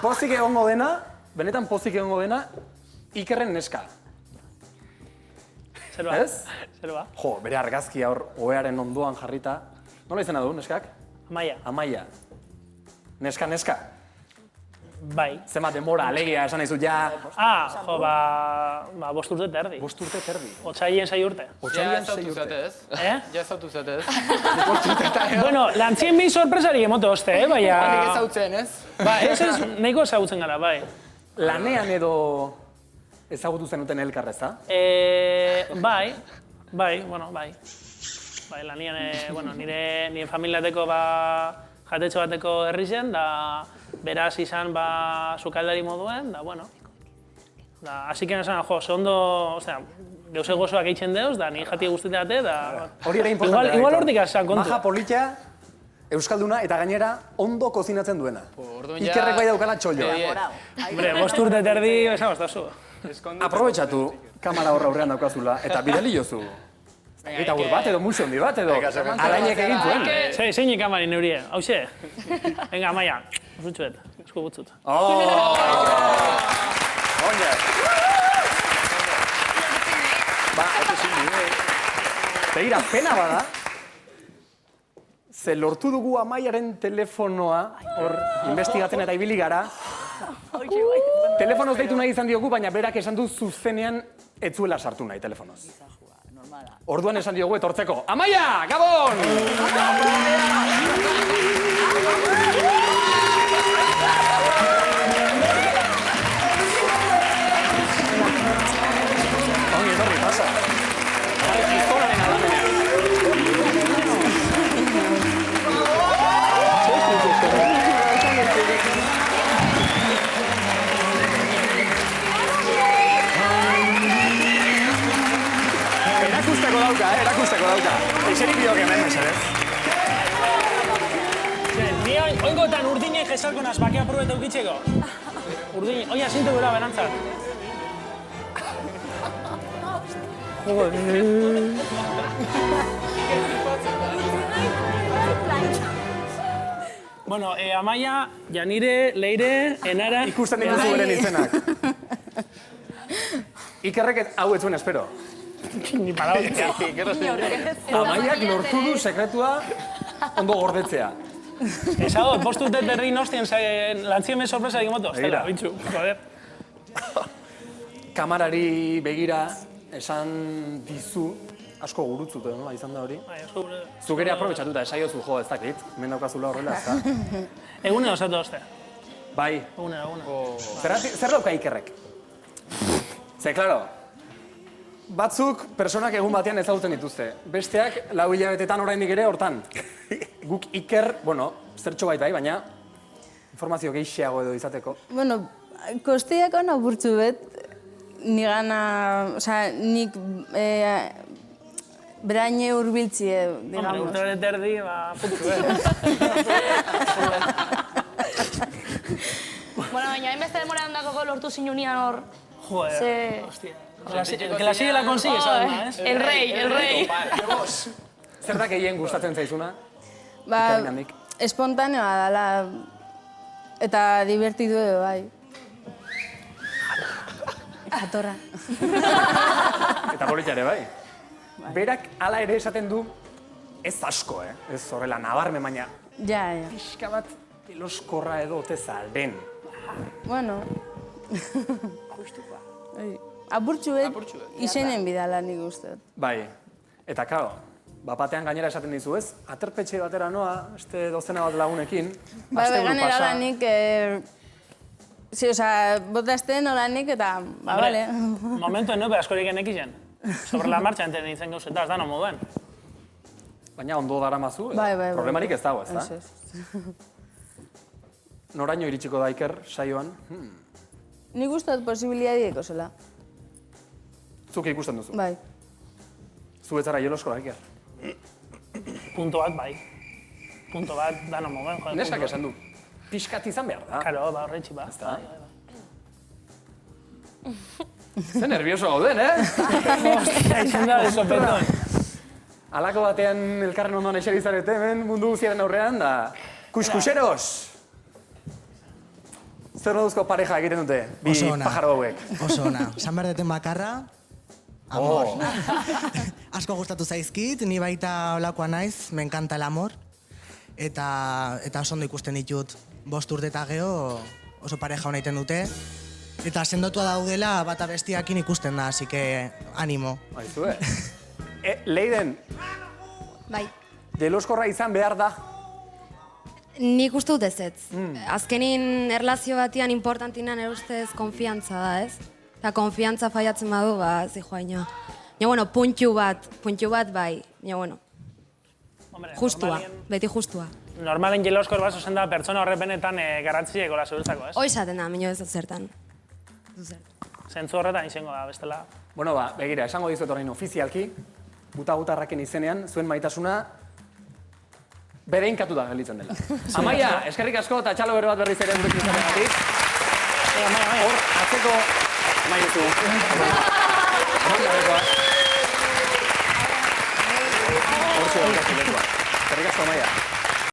Pozik egongo dena, benetan pozik egongo dena, Ikerren neska. Zer ba? Ez? Zer ba? Jo, bere argazkia hor, ohearen ondoan jarrita. Nola izena du, neskak? Amaia. Amaia. Neska. Bai. Zema demora, alegia, esan nahi zut, ja... Jo, bost urte eta erdi. 5 urte terdi. Otsaien 6 urte. Otsailean 6 urte. Ja ezautu zatez. Bueno, lantzien behin sorpresari emote hoste, baina... Nik ezautzen, ez? Ba, ez nahiko ezagutzen gara, bai. Lanean edo ezagutu zenuten elkarreza? Bai. Bai, lanean, nire familiateko jatetxo bateko herri zen, da beraz izan sukaldari moduen, da, bueno. Da, hasiken esan, jo, ondo, osea, deus egozoak eitzen deuz, da, nire jati guztietate, da... Hori ere importantea. Igual hortik esan kontu. Maja politia, euskalduna eta gainera ondo kozinatzen duena. Ikerrek bai daukala txolloa. Hombre, 5 urte eta erdi, esan bastazu. Aprobetxatu kamara horra aurrean daukazula eta bidali jozu. Eta gur bat edo muxo handi bat edo alainek egin zuen. Zeinik kamari neurie, hauxe? Venga, Amaia, usutxuet, esku gutzut. Oña. Begira, pena bada, ze lortu dugu Amaiaren telefonoa, hor, investigatzen eta ibili gara. Telefonoz deitu nahi izan diogu, baina berak esan du zuzenean ez zuela sartu nahi telefonoz. Orduan esan diogu etortzeko. Amaia, Gabon! Ongi etorri, pasa. Pistolaren alamenean. Erakusteko dauka. Eixerik biok hemen, mesedez. Ni oingotan urdinek esalko naz, bakea probeta eukitzeko. Urdin, oina zintu gura berantzat. Bueno, Amaia, Janire, Leire, Enara... Ikusten dituzu beren izenak. Ikerrek hau ez zuen espero. Ni parau. Amaiak lortu du sekretua ondo gordetzea. Esagot, 5 urte eta erdi nostien lantzien me sorpresa egin moto. Estela, bitxu, joder. Kamarari begira esan dizu, asko gurutzute, no? Izan da hori. Zuk ere aprobetxatuta, esaiozu jo, ez dakit. Hemen daukazula horrela, ez da? Egune osatu hoste. Bai. Egune. Zer dauka Ikerrek? Ze, klaro, batzuk personak egun batean ezagutzen dituzte. Besteak, 4 hilabetetan oraindik ere hortan. Guk Iker, bueno, zertxo bai, baina informazio gehiago edo izateko. Bueno, kosteako naburtzu bet, nigana, osea, nik beraine urbiltzie, digamos. Hombre, urte erdi, putu zuen. Bueno, baina, hainbeste demora ondako lortu zinunian hor. Joder, hostia. Que la sigue la consigue, ¿sabes? El rey. Zer da gehien gustatzen zaizuna? Ba, espontaneoa dala, eta divertidu edo bai. Atorra. Eta politxare, bai. Berak hala ere esaten du, ez asko, ez horrela nabarmen, baina Ja. pixka bat eloskorra edo ote zalden. Bueno. Apurtxu bet, izenen bidala nik uste. Bai, eta kao, bapatean gainera esaten dizu ez, aterpetxe batera noa, este dozena bat lagunekin, Bai, ganera lanik, botazten olanik eta, bale. Momentu eno, askorik enekizen. Sobre la marcha enten nintzen gauzeta, ez da no moduen. Baina ondo daramazu, Bai. problemarik ez dago, ez da? Ez. Noraino iritsiko da Iker saioan? Nik uste dut posibiliadieko zela. Zuk ikusten duzu? Bai. Zu ez zara jeloskoa, Iker? Punto bat, bai. Punto bat, da no moduen, joder. Neskak esan du, pixkat izan behar da. Karo, horretxi, ba. Ez da? Ze nervioso gauden, Hostia, izan da, sopeton. Halako batean elkarren ondoan eseri zarete hemen mundu guztiaren aurrean, da... Kuskuseros! Zer moduzko pareja egiten dute, bi Oso ona. pajaro hauek? Oso ona. San berdeten bakarra, amor. Asko gustatu zaizkit, ni baita olakoa naiz, me encanta el amor. Eta oso ondo ikusten ditut 5 urte eta geho oso pareja hona egiten dute. Eta sendotua daudela bata bestiakin ikusten da, así que animo. Baizue. Leiden, Bai, jeloskorra izan behar da. nik uste dut ezetz. Azkenin erlazio batian importantinan ustez konfiantza da, ez? Eta konfiantza faiatzen badu, ba, zijoa ino. Ja, bueno, puntxu bat bai. Ja, bueno, Hombre, justua, beti justua. Normalen jeloskor bat zuzen da pertsona horrepenetan garrantzieko la zuretzako, ez? Hoi esaten da, minio ez dut zertan. Zentzu horretan izango da, bestela. Bueno, ba, begira, esango dizuet orain ofizialki, guta-gutarraken izenean, zuen maitasuna bereinkatuta gelditzen dela. Amaia, eskerrik asko eta txalo bero bat berriz ere gurekin izateagatik. Hor, atzeko... Amaia zu. Hor zu, eskerrik asko, Amaia.